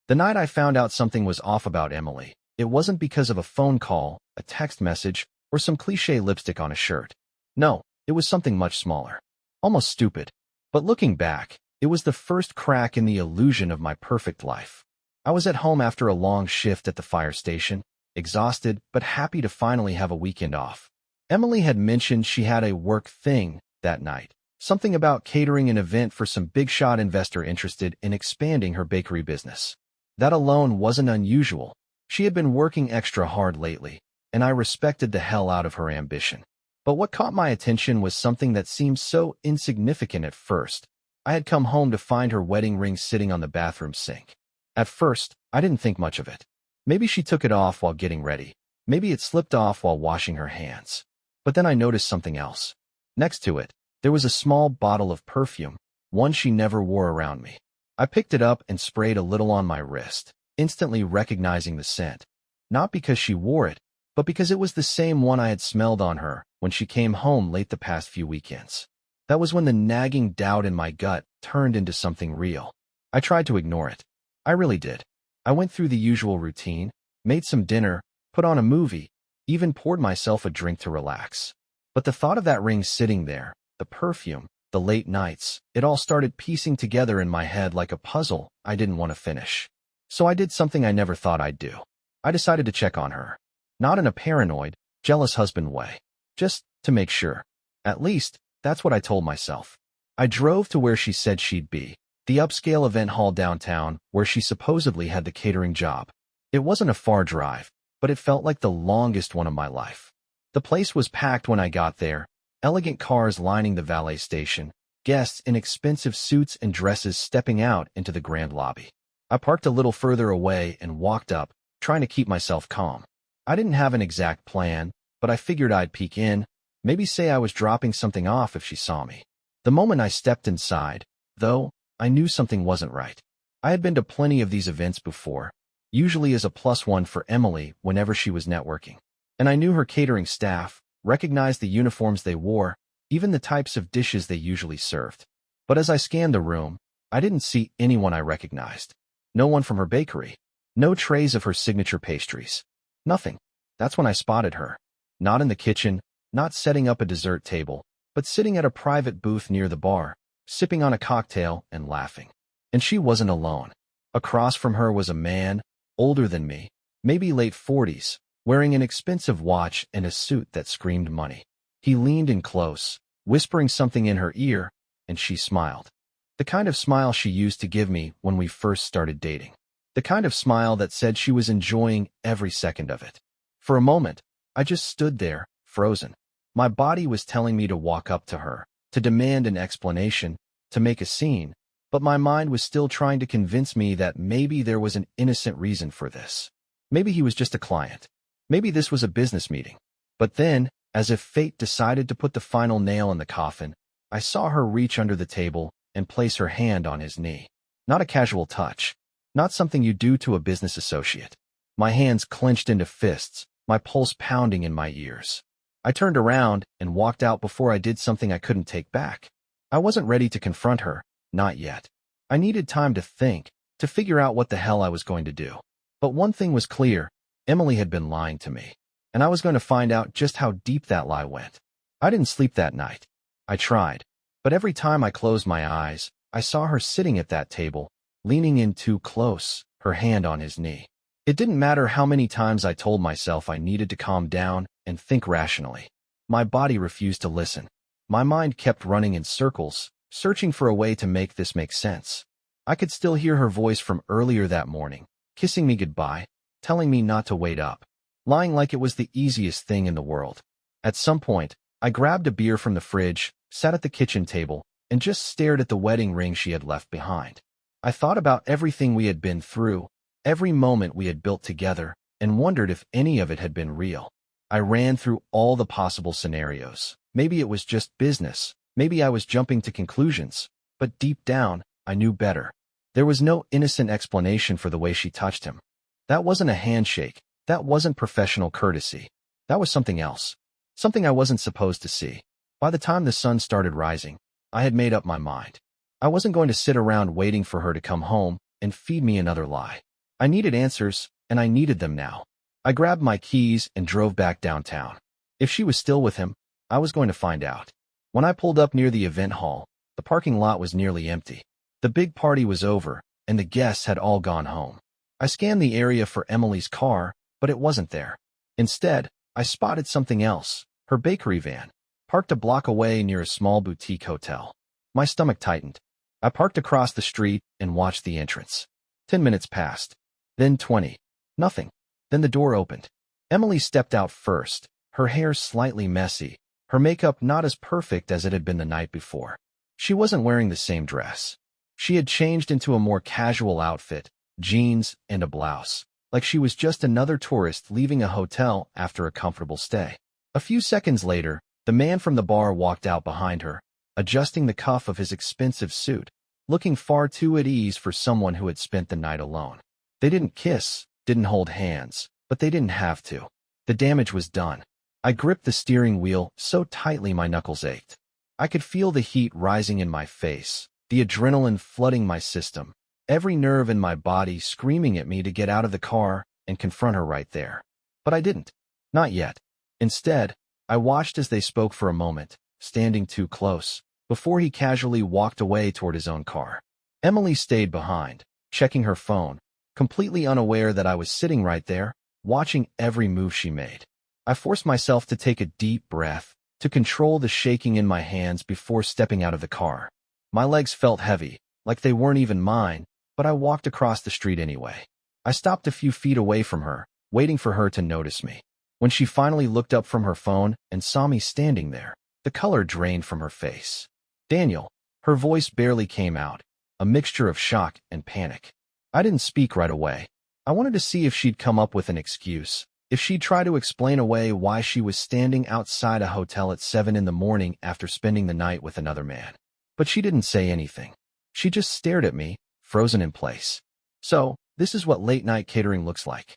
The night I found out something was off about Emily, it wasn't because of a phone call, a text message, or some cliché lipstick on a shirt. No, it was something much smaller. Almost stupid. But looking back, it was the first crack in the illusion of my perfect life. I was at home after a long shift at the fire station, exhausted but happy to finally have a weekend off. Emily had mentioned she had a work thing that night, something about catering an event for some big-shot investor interested in expanding her bakery business. That alone wasn't unusual. She had been working extra hard lately, and I respected the hell out of her ambition. But what caught my attention was something that seemed so insignificant at first. I had come home to find her wedding ring sitting on the bathroom sink. At first, I didn't think much of it. Maybe she took it off while getting ready. Maybe it slipped off while washing her hands. But then I noticed something else. Next to it, there was a small bottle of perfume, one she never wore around me. I picked it up and sprayed a little on my wrist, instantly recognizing the scent. Not because she wore it, but because it was the same one I had smelled on her when she came home late the past few weekends. That was when the nagging doubt in my gut turned into something real. I tried to ignore it. I really did. I went through the usual routine, made some dinner, put on a movie, even poured myself a drink to relax. But the thought of that ring sitting there, the perfume, the late nights, it all started piecing together in my head like a puzzle I didn't want to finish. So I did something I never thought I'd do. I decided to check on her. Not in a paranoid, jealous husband way. Just to make sure. At least, that's what I told myself. I drove to where she said she'd be, the upscale event hall downtown where she supposedly had the catering job. It wasn't a far drive, but it felt like the longest one of my life. The place was packed when I got there, elegant cars lining the valet station, guests in expensive suits and dresses stepping out into the grand lobby. I parked a little further away and walked up, trying to keep myself calm. I didn't have an exact plan, but I figured I'd peek in, maybe say I was dropping something off if she saw me. The moment I stepped inside, though, I knew something wasn't right. I had been to plenty of these events before, usually as a +1 for Emily whenever she was networking. And I knew her catering staff, recognized the uniforms they wore, even the types of dishes they usually served. But as I scanned the room, I didn't see anyone I recognized. No one from her bakery. No trays of her signature pastries. Nothing. That's when I spotted her. Not in the kitchen, not setting up a dessert table, but sitting at a private booth near the bar, sipping on a cocktail and laughing. And she wasn't alone. Across from her was a man, older than me, maybe late 40s, wearing an expensive watch and a suit that screamed money. He leaned in close, whispering something in her ear, and she smiled. The kind of smile she used to give me when we first started dating. The kind of smile that said she was enjoying every second of it. For a moment, I just stood there, frozen. My body was telling me to walk up to her, to demand an explanation, to make a scene, but my mind was still trying to convince me that maybe there was an innocent reason for this. Maybe he was just a client. Maybe this was a business meeting. But then, as if fate decided to put the final nail in the coffin, I saw her reach under the table and place her hand on his knee. Not a casual touch. Not something you do to a business associate. My hands clenched into fists, my pulse pounding in my ears. I turned around and walked out before I did something I couldn't take back. I wasn't ready to confront her, not yet. I needed time to think, to figure out what the hell I was going to do. But one thing was clear, Emily had been lying to me, and I was going to find out just how deep that lie went. I didn't sleep that night. I tried, but every time I closed my eyes, I saw her sitting at that table, leaning in too close, her hand on his knee. It didn't matter how many times I told myself I needed to calm down and think rationally. My body refused to listen. My mind kept running in circles, searching for a way to make this make sense. I could still hear her voice from earlier that morning, kissing me goodbye, telling me not to wait up, lying like it was the easiest thing in the world. At some point, I grabbed a beer from the fridge, sat at the kitchen table, and just stared at the wedding ring she had left behind. I thought about everything we had been through, every moment we had built together, and wondered if any of it had been real. I ran through all the possible scenarios. Maybe it was just business. Maybe I was jumping to conclusions. But deep down, I knew better. There was no innocent explanation for the way she touched him. That wasn't a handshake. That wasn't professional courtesy. That was something else. Something I wasn't supposed to see. By the time the sun started rising, I had made up my mind. I wasn't going to sit around waiting for her to come home and feed me another lie. I needed answers, and I needed them now. I grabbed my keys and drove back downtown. If she was still with him, I was going to find out. When I pulled up near the event hall, the parking lot was nearly empty. The big party was over, and the guests had all gone home. I scanned the area for Emily's car, but it wasn't there. Instead, I spotted something else, her bakery van, parked a block away near a small boutique hotel. My stomach tightened. I parked across the street and watched the entrance. 10 minutes passed. Then 20. Nothing. Then the door opened. Emily stepped out first, her hair slightly messy, her makeup not as perfect as it had been the night before. She wasn't wearing the same dress. She had changed into a more casual outfit, jeans and a blouse, like she was just another tourist leaving a hotel after a comfortable stay. A few seconds later, the man from the bar walked out behind her, adjusting the cuff of his expensive suit, looking far too at ease for someone who had spent the night alone. They didn't kiss, didn't hold hands, but they didn't have to. The damage was done. I gripped the steering wheel so tightly my knuckles ached. I could feel the heat rising in my face, the adrenaline flooding my system, every nerve in my body screaming at me to get out of the car and confront her right there. But I didn't. Not yet. Instead, I watched as they spoke for a moment, standing too close, before he casually walked away toward his own car. Emily stayed behind, checking her phone, completely unaware that I was sitting right there, watching every move she made. I forced myself to take a deep breath, to control the shaking in my hands before stepping out of the car. My legs felt heavy, like they weren't even mine, but I walked across the street anyway. I stopped a few feet away from her, waiting for her to notice me. When she finally looked up from her phone and saw me standing there, the color drained from her face. Daniel. Her voice barely came out, a mixture of shock and panic. I didn't speak right away. I wanted to see if she'd come up with an excuse, if she'd try to explain away why she was standing outside a hotel at 7 in the morning after spending the night with another man. But she didn't say anything. She just stared at me, frozen in place. So, this is what late-night catering looks like.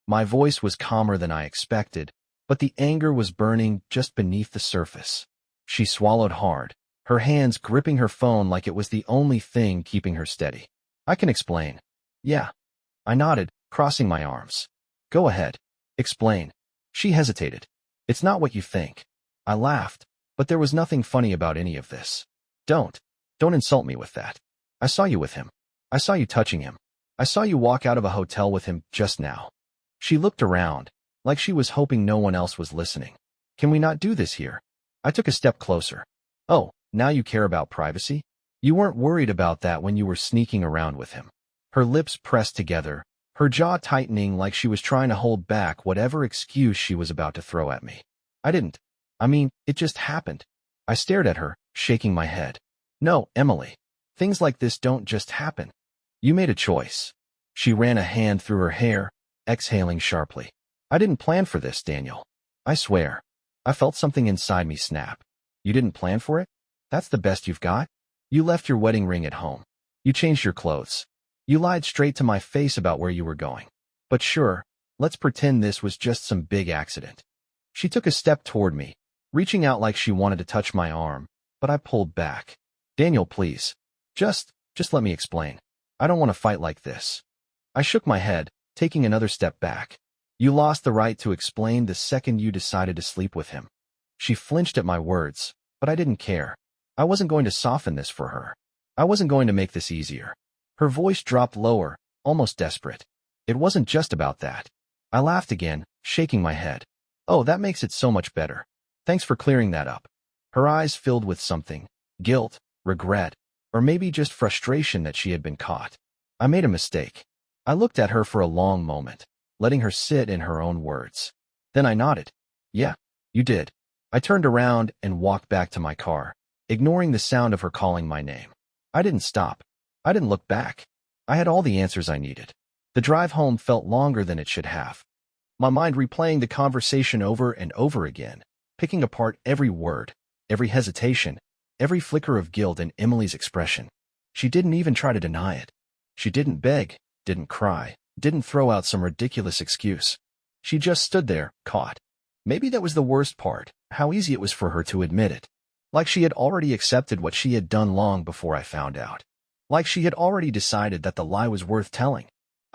My voice was calmer than I expected, but the anger was burning just beneath the surface. She swallowed hard, her hands gripping her phone like it was the only thing keeping her steady. I can explain. Yeah. I nodded, crossing my arms. Go ahead. Explain. She hesitated. It's not what you think. I laughed, but there was nothing funny about any of this. Don't insult me with that. I saw you with him. I saw you touching him. I saw you walk out of a hotel with him just now. She looked around, like she was hoping no one else was listening. Can we not do this here? I took a step closer. Oh, now you care about privacy? You weren't worried about that when you were sneaking around with him. Her lips pressed together, her jaw tightening like she was trying to hold back whatever excuse she was about to throw at me. I didn't. I mean, it just happened. I stared at her, shaking my head. No, Emily. Things like this don't just happen. You made a choice. She ran a hand through her hair, exhaling sharply. I didn't plan for this, Daniel. I swear. I felt something inside me snap. You didn't plan for it? That's the best you've got? You left your wedding ring at home. You changed your clothes. You lied straight to my face about where you were going. But sure, let's pretend this was just some big accident. She took a step toward me, reaching out like she wanted to touch my arm, but I pulled back. Daniel, please. Just let me explain. I don't want to fight like this. I shook my head, taking another step back. You lost the right to explain the second you decided to sleep with him. She flinched at my words, but I didn't care. I wasn't going to soften this for her. I wasn't going to make this easier. Her voice dropped lower, almost desperate. It wasn't just about that. I laughed again, shaking my head. Oh, that makes it so much better. Thanks for clearing that up. Her eyes filled with something, guilt, regret, or maybe just frustration that she had been caught. I made a mistake. I looked at her for a long moment, letting her sit in her own words. Then I nodded. Yeah, you did. I turned around and walked back to my car, ignoring the sound of her calling my name. I didn't stop. I didn't look back. I had all the answers I needed. The drive home felt longer than it should have. My mind replaying the conversation over and over again, picking apart every word, every hesitation, every flicker of guilt in Emily's expression. She didn't even try to deny it. She didn't beg, didn't cry, didn't throw out some ridiculous excuse. She just stood there, caught. Maybe that was the worst part, how easy it was for her to admit it. Like she had already accepted what she had done long before I found out. Like she had already decided that the lie was worth telling.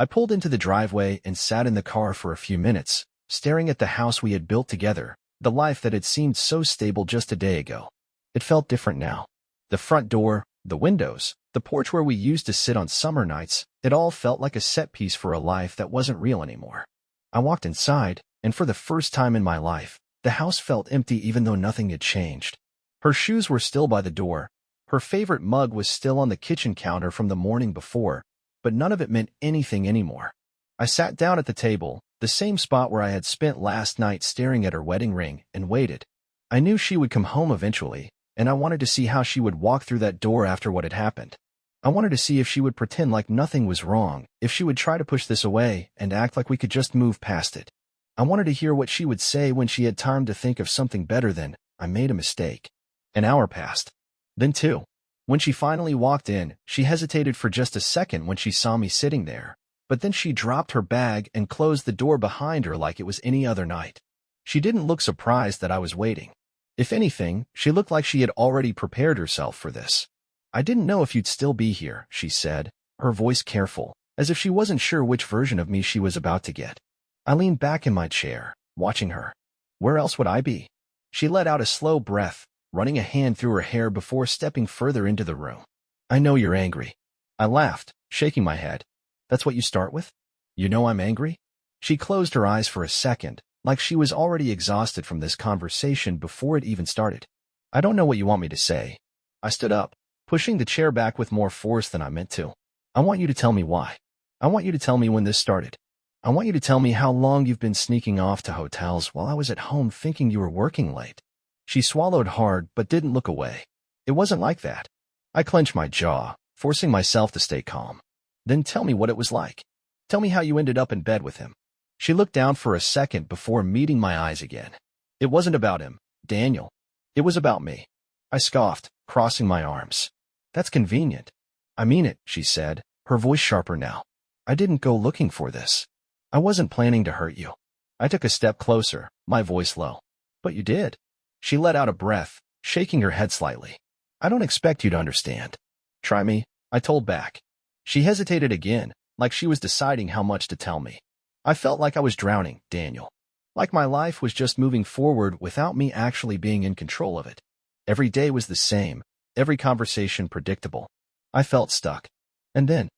I pulled into the driveway and sat in the car for a few minutes, staring at the house we had built together, the life that had seemed so stable just a day ago. It felt different now. The front door, the windows, the porch where we used to sit on summer nights, it all felt like a set piece for a life that wasn't real anymore. I walked inside, and for the first time in my life, the house felt empty even though nothing had changed. Her shoes were still by the door. Her favorite mug was still on the kitchen counter from the morning before, but none of it meant anything anymore. I sat down at the table, the same spot where I had spent last night staring at her wedding ring, and waited. I knew she would come home eventually, and I wanted to see how she would walk through that door after what had happened. I wanted to see if she would pretend like nothing was wrong, if she would try to push this away and act like we could just move past it. I wanted to hear what she would say when she had time to think of something better than, "I made a mistake." An hour passed. Then two. When she finally walked in, she hesitated for just a second when she saw me sitting there, but then she dropped her bag and closed the door behind her like it was any other night. She didn't look surprised that I was waiting. If anything, she looked like she had already prepared herself for this. "I didn't know if you'd still be here," she said, her voice careful, as if she wasn't sure which version of me she was about to get. I leaned back in my chair, watching her. Where else would I be? She let out a slow breath, running a hand through her hair before stepping further into the room. "I know you're angry." I laughed, shaking my head. "That's what you start with? You know I'm angry?" She closed her eyes for a second, like she was already exhausted from this conversation before it even started. "I don't know what you want me to say." I stood up, pushing the chair back with more force than I meant to. "I want you to tell me why. I want you to tell me when this started. I want you to tell me how long you've been sneaking off to hotels while I was at home thinking you were working late." She swallowed hard but didn't look away. "It wasn't like that." I clenched my jaw, forcing myself to stay calm. "Then tell me what it was like. Tell me how you ended up in bed with him." She looked down for a second before meeting my eyes again. "It wasn't about him, Daniel. It was about me." I scoffed, crossing my arms. "That's convenient." "I mean it," she said, her voice sharper now. "I didn't go looking for this. I wasn't planning to hurt you." I took a step closer, my voice low. "But you did." She let out a breath, shaking her head slightly. "I don't expect you to understand." "Try me," I told back. She hesitated again, like she was deciding how much to tell me. I felt like I was drowning, Daniel. Like my life was just moving forward without me actually being in control of it. Every day was the same, every conversation predictable. I felt stuck. And then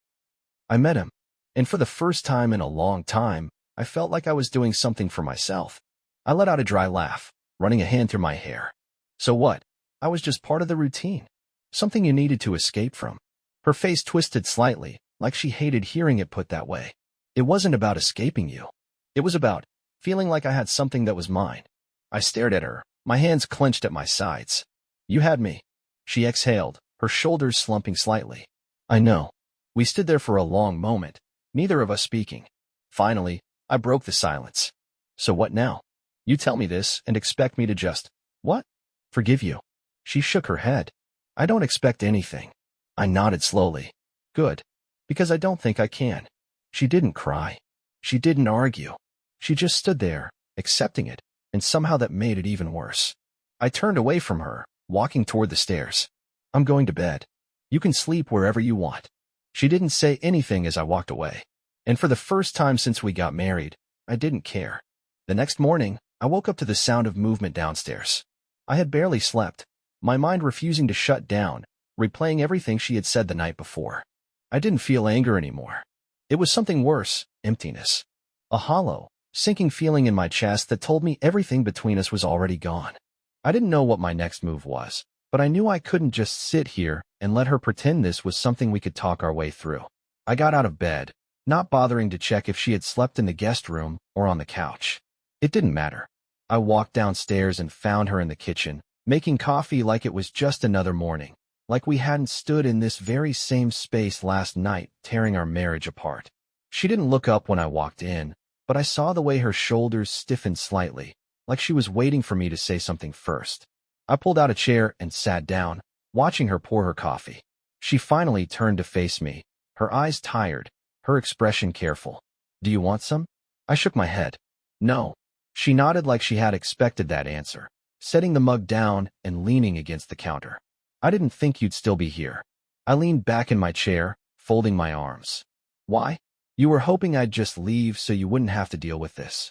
I met him. And for the first time in a long time, I felt like I was doing something for myself. I let out a dry laugh, running a hand through my hair. "So what? I was just part of the routine. Something you needed to escape from." Her face twisted slightly, like she hated hearing it put that way. "It wasn't about escaping you. It was about feeling like I had something that was mine." I stared at her, my hands clenched at my sides. "You had me." She exhaled, her shoulders slumping slightly. "I know." We stood there for a long moment, neither of us speaking. Finally, I broke the silence. "So what now? You tell me this and expect me to just, what? Forgive you?" She shook her head. "I don't expect anything." I nodded slowly. "Good. Because I don't think I can." She didn't cry. She didn't argue. She just stood there, accepting it, and somehow that made it even worse. I turned away from her, walking toward the stairs. "I'm going to bed. You can sleep wherever you want." She didn't say anything as I walked away. And for the first time since we got married, I didn't care. The next morning, I woke up to the sound of movement downstairs. I had barely slept, my mind refusing to shut down, replaying everything she had said the night before. I didn't feel anger anymore. It was something worse, emptiness. A hollow, sinking feeling in my chest that told me everything between us was already gone. I didn't know what my next move was, but I knew I couldn't just sit here and let her pretend this was something we could talk our way through. I got out of bed, not bothering to check if she had slept in the guest room or on the couch. It didn't matter. I walked downstairs and found her in the kitchen, making coffee like it was just another morning, like we hadn't stood in this very same space last night, tearing our marriage apart. She didn't look up when I walked in, but I saw the way her shoulders stiffened slightly, like she was waiting for me to say something first. I pulled out a chair and sat down, watching her pour her coffee. She finally turned to face me, her eyes tired, her expression careful. "Do you want some?" I shook my head. "No." She nodded like she had expected that answer, setting the mug down and leaning against the counter. "I didn't think you'd still be here." I leaned back in my chair, folding my arms. "Why? You were hoping I'd just leave so you wouldn't have to deal with this.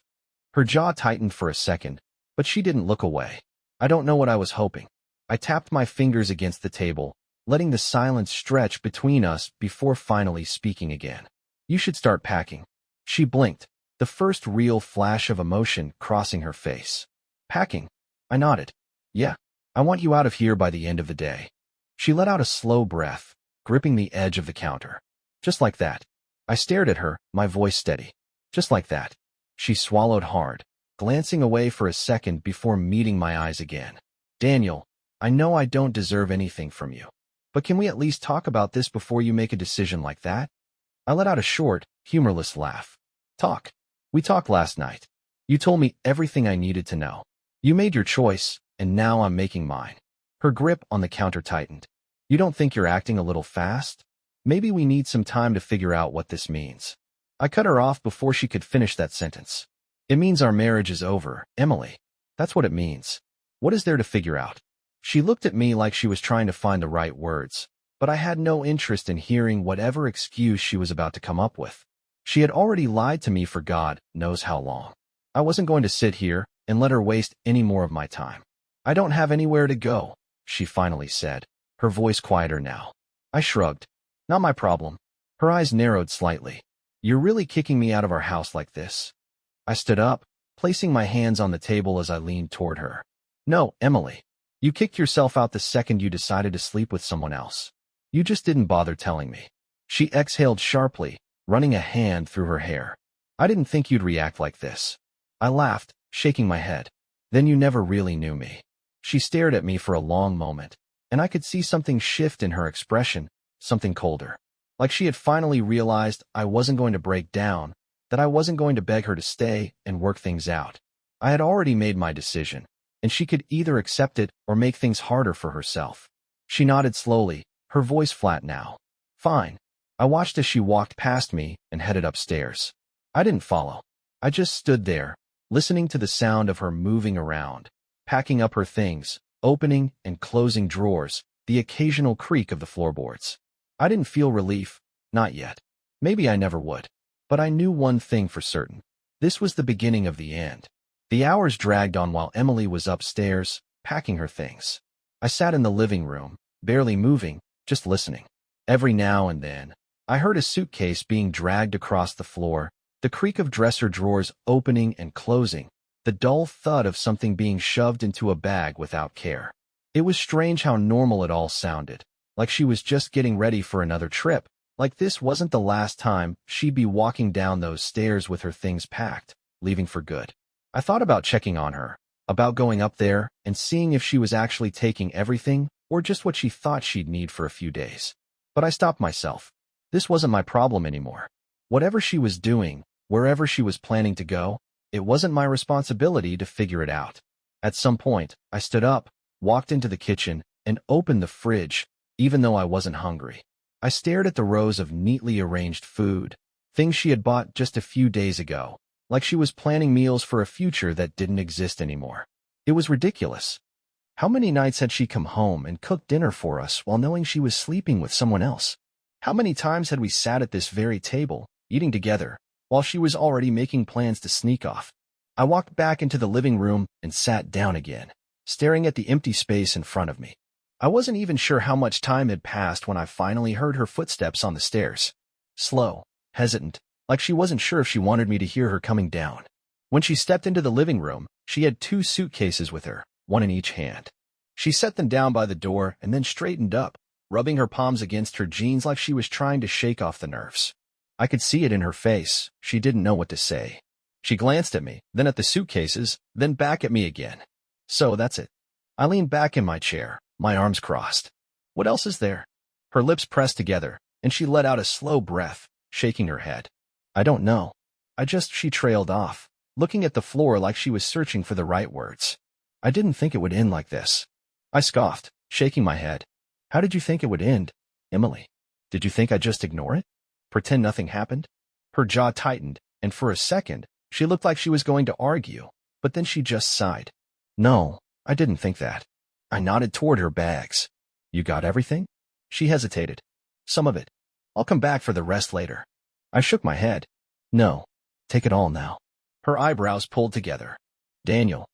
Her jaw tightened for a second, but she didn't look away. I don't know what I was hoping. I tapped my fingers against the table, letting the silence stretch between us before finally speaking again. You should start packing. She blinked, the first real flash of emotion crossing her face. Packing? I nodded. Yeah, I want you out of here by the end of the day. She let out a slow breath, gripping the edge of the counter. Just like that. I stared at her, my voice steady. Just like that. She swallowed hard, glancing away for a second before meeting my eyes again. Daniel, I know I don't deserve anything from you. But can we at least talk about this before you make a decision like that? I let out a short, humorless laugh. Talk. We talked last night. You told me everything I needed to know. You made your choice, and now I'm making mine. Her grip on the counter tightened. You don't think you're acting a little fast? Maybe we need some time to figure out what this means. I cut her off before she could finish that sentence. It means our marriage is over, Emily. That's what it means. What is there to figure out? She looked at me like she was trying to find the right words, but I had no interest in hearing whatever excuse she was about to come up with. She had already lied to me for God knows how long. I wasn't going to sit here and let her waste any more of my time. I don't have anywhere to go, she finally said, her voice quieter now. I shrugged. Not my problem. Her eyes narrowed slightly. You're really kicking me out of our house like this? I stood up, placing my hands on the table as I leaned toward her. No, Emily. You kicked yourself out the second you decided to sleep with someone else. You just didn't bother telling me. She exhaled sharply, running a hand through her hair. I didn't think you'd react like this. I laughed, shaking my head. Then you never really knew me. She stared at me for a long moment, and I could see something shift in her expression, something colder. Like she had finally realized I wasn't going to break down, that I wasn't going to beg her to stay and work things out. I had already made my decision, and she could either accept it or make things harder for herself. She nodded slowly, her voice flat now. Fine. I watched as she walked past me and headed upstairs. I didn't follow. I just stood there, listening to the sound of her moving around, packing up her things, opening and closing drawers, the occasional creak of the floorboards. I didn't feel relief, not yet. Maybe I never would. But I knew one thing for certain. This was the beginning of the end. The hours dragged on while Emily was upstairs, packing her things. I sat in the living room, barely moving, just listening. Every now and then, I heard a suitcase being dragged across the floor, the creak of dresser drawers opening and closing, the dull thud of something being shoved into a bag without care. It was strange how normal it all sounded, like she was just getting ready for another trip, like this wasn't the last time she'd be walking down those stairs with her things packed, leaving for good. I thought about checking on her, about going up there and seeing if she was actually taking everything or just what she thought she'd need for a few days. But I stopped myself. This wasn't my problem anymore. Whatever she was doing, wherever she was planning to go, it wasn't my responsibility to figure it out. At some point, I stood up, walked into the kitchen, and opened the fridge, even though I wasn't hungry. I stared at the rows of neatly arranged food, things she had bought just a few days ago, like she was planning meals for a future that didn't exist anymore. It was ridiculous. How many nights had she come home and cooked dinner for us while knowing she was sleeping with someone else? How many times had we sat at this very table, eating together, while she was already making plans to sneak off? I walked back into the living room and sat down again, staring at the empty space in front of me. I wasn't even sure how much time had passed when I finally heard her footsteps on the stairs. Slow, hesitant, like she wasn't sure if she wanted me to hear her coming down. When she stepped into the living room, she had 2 suitcases with her, one in each hand. She set them down by the door and then straightened up, rubbing her palms against her jeans like she was trying to shake off the nerves. I could see it in her face. She didn't know what to say. She glanced at me, then at the suitcases, then back at me again. So that's it. I leaned back in my chair, my arms crossed. What else is there? Her lips pressed together, and she let out a slow breath, shaking her head. I don't know. She trailed off, looking at the floor like she was searching for the right words. I didn't think it would end like this. I scoffed, shaking my head. How did you think it would end, Emily? Did you think I'd just ignore it? Pretend nothing happened? Her jaw tightened, and for a second, she looked like she was going to argue, but then she just sighed. No, I didn't think that. I nodded toward her bags. You got everything? She hesitated. Some of it. I'll come back for the rest later. I shook my head. No. Take it all now. Her eyebrows pulled together. Daniel.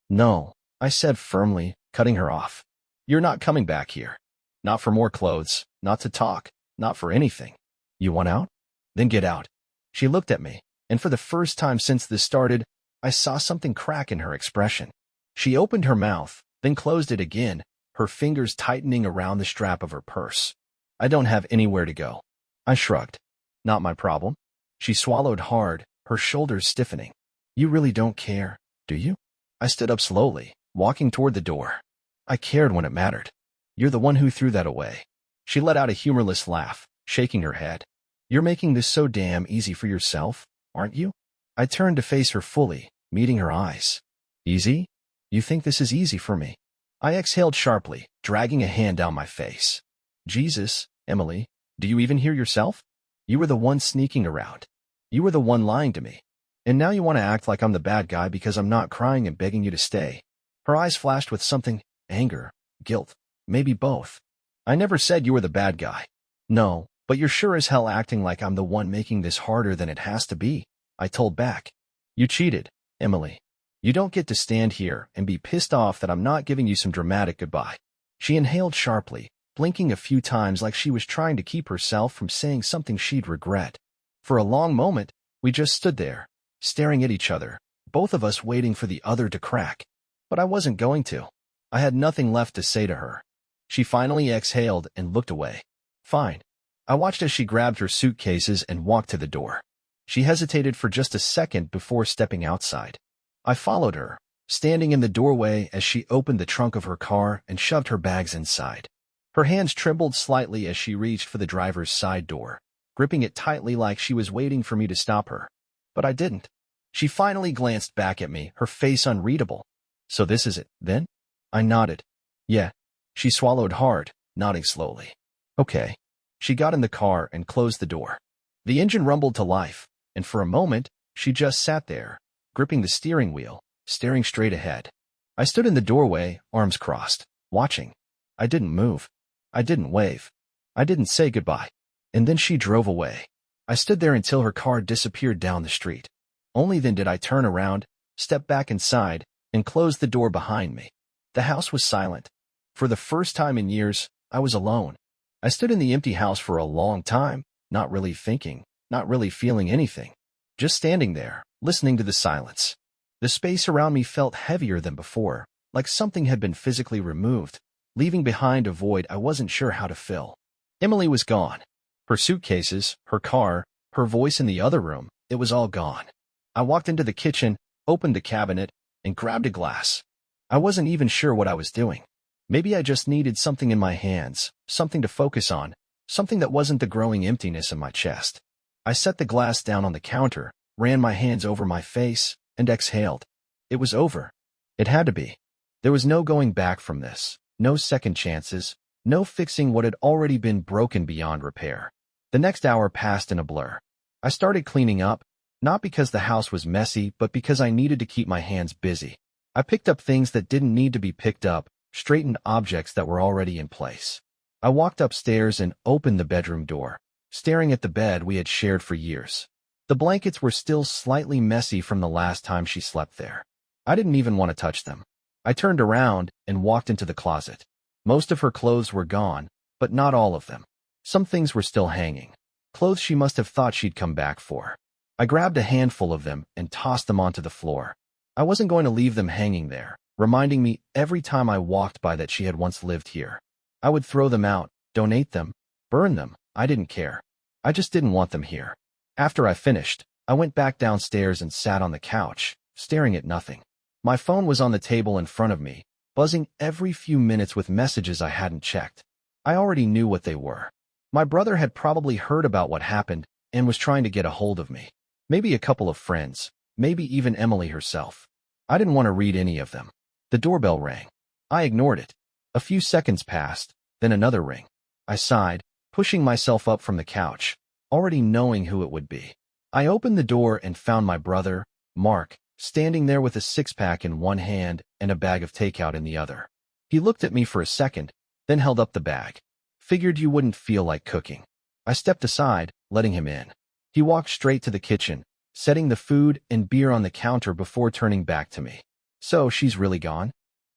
No, I said firmly, cutting her off. You're not coming back here. Not for more clothes, not to talk, not for anything. You want out? Then get out. She looked at me, and for the first time since this started, I saw something crack in her expression. She opened her mouth, then closed it again, her fingers tightening around the strap of her purse. I don't have anywhere to go. I shrugged. Not my problem. She swallowed hard, her shoulders stiffening. You really don't care, do you? I stood up slowly, walking toward the door. I cared when it mattered. You're the one who threw that away. She let out a humorless laugh, shaking her head. You're making this so damn easy for yourself, aren't you? I turned to face her fully, meeting her eyes. Easy? You think this is easy for me? I exhaled sharply, dragging a hand down my face. Jesus, Emily, do you even hear yourself? You were the one sneaking around. You were the one lying to me. And now you want to act like I'm the bad guy because I'm not crying and begging you to stay. Her eyes flashed with something, anger, guilt, maybe both. I never said you were the bad guy. No, but you're sure as hell acting like I'm the one making this harder than it has to be, I told back. You cheated, Emily. You don't get to stand here and be pissed off that I'm not giving you some dramatic goodbye. She inhaled sharply, blinking a few times like she was trying to keep herself from saying something she'd regret. For a long moment, we just stood there, staring at each other, both of us waiting for the other to crack. But I wasn't going to. I had nothing left to say to her. She finally exhaled and looked away. Fine. I watched as she grabbed her suitcases and walked to the door. She hesitated for just a second before stepping outside. I followed her, standing in the doorway as she opened the trunk of her car and shoved her bags inside. Her hands trembled slightly as she reached for the driver's side door, gripping it tightly like she was waiting for me to stop her. But I didn't. She finally glanced back at me, her face unreadable. So this is it, then? I nodded. Yeah. She swallowed hard, nodding slowly. Okay. She got in the car and closed the door. The engine rumbled to life, and for a moment, she just sat there, gripping the steering wheel, staring straight ahead. I stood in the doorway, arms crossed, watching. I didn't move. I didn't wave. I didn't say goodbye. And then she drove away. I stood there until her car disappeared down the street. Only then did I turn around, step back inside, and close the door behind me. The house was silent. For the first time in years, I was alone. I stood in the empty house for a long time, not really thinking, not really feeling anything. Just standing there, listening to the silence. The space around me felt heavier than before, like something had been physically removed, leaving behind a void I wasn't sure how to fill. Emily was gone. Her suitcases, her car, her voice in the other room, it was all gone. I walked into the kitchen, opened the cabinet, and grabbed a glass. I wasn't even sure what I was doing. Maybe I just needed something in my hands, something to focus on, something that wasn't the growing emptiness in my chest. I set the glass down on the counter, ran my hands over my face, and exhaled. It was over. It had to be. There was no going back from this, no second chances, no fixing what had already been broken beyond repair. The next hour passed in a blur. I started cleaning up, not because the house was messy, but because I needed to keep my hands busy. I picked up things that didn't need to be picked up, straightened objects that were already in place. I walked upstairs and opened the bedroom door, staring at the bed we had shared for years. The blankets were still slightly messy from the last time she slept there. I didn't even want to touch them. I turned around and walked into the closet. Most of her clothes were gone, but not all of them. Some things were still hanging. Clothes she must have thought she'd come back for. I grabbed a handful of them and tossed them onto the floor. I wasn't going to leave them hanging there, reminding me every time I walked by that she had once lived here. I would throw them out, donate them, burn them. I didn't care. I just didn't want them here. After I finished, I went back downstairs and sat on the couch, staring at nothing. My phone was on the table in front of me, buzzing every few minutes with messages I hadn't checked. I already knew what they were. My brother had probably heard about what happened and was trying to get a hold of me. Maybe a couple of friends, maybe even Emily herself. I didn't want to read any of them. The doorbell rang. I ignored it. A few seconds passed, then another ring. I sighed, pushing myself up from the couch, already knowing who it would be. I opened the door and found my brother, Mark, standing there with a six-pack in one hand and a bag of takeout in the other. He looked at me for a second, then held up the bag. Figured you wouldn't feel like cooking. I stepped aside, letting him in. He walked straight to the kitchen, setting the food and beer on the counter before turning back to me. So, she's really gone?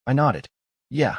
I nodded. Yeah.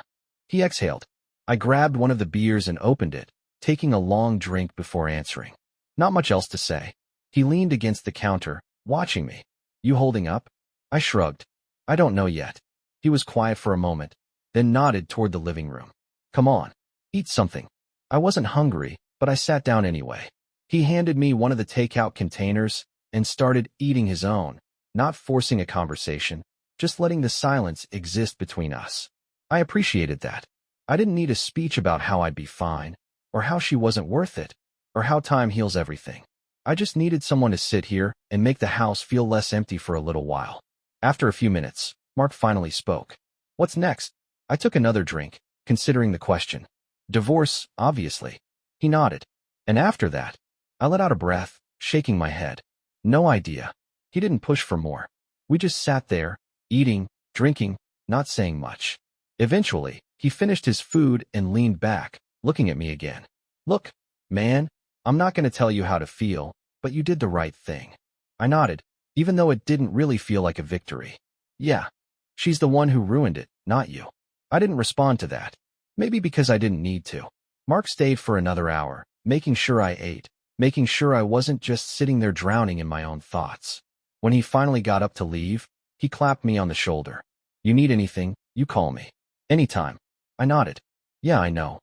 He exhaled. I grabbed one of the beers and opened it, taking a long drink before answering. Not much else to say. He leaned against the counter, watching me. You holding up? I shrugged. I don't know yet. He was quiet for a moment, then nodded toward the living room. Come on. Eat something. I wasn't hungry, but I sat down anyway. He handed me one of the takeout containers and started eating his own, not forcing a conversation, just letting the silence exist between us. I appreciated that. I didn't need a speech about how I'd be fine, or how she wasn't worth it, or how time heals everything. I just needed someone to sit here and make the house feel less empty for a little while. After a few minutes, Mark finally spoke. What's next? I took another drink, considering the question. Divorce, obviously. He nodded. And after that, I let out a breath, shaking my head. No idea. He didn't push for more. We just sat there, eating, drinking, not saying much. Eventually, he finished his food and leaned back, looking at me again. Look, man, I'm not going to tell you how to feel, but you did the right thing. I nodded, even though it didn't really feel like a victory. Yeah. She's the one who ruined it, not you. I didn't respond to that. Maybe because I didn't need to. Mark stayed for another hour, making sure I ate, making sure I wasn't just sitting there drowning in my own thoughts. When he finally got up to leave, he clapped me on the shoulder. You need anything, you call me. Anytime. I nodded. Yeah, I know.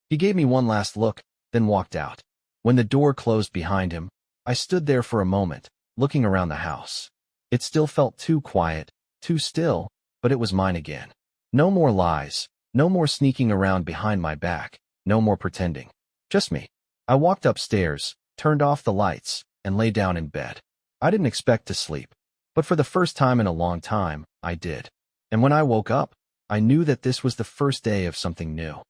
He gave me one last look, then walked out. When the door closed behind him, I stood there for a moment, looking around the house. It still felt too quiet, too still, but it was mine again. No more lies, no more sneaking around behind my back, no more pretending. Just me. I walked upstairs, turned off the lights, and lay down in bed. I didn't expect to sleep, but for the first time in a long time, I did. And when I woke up, I knew that this was the first day of something new.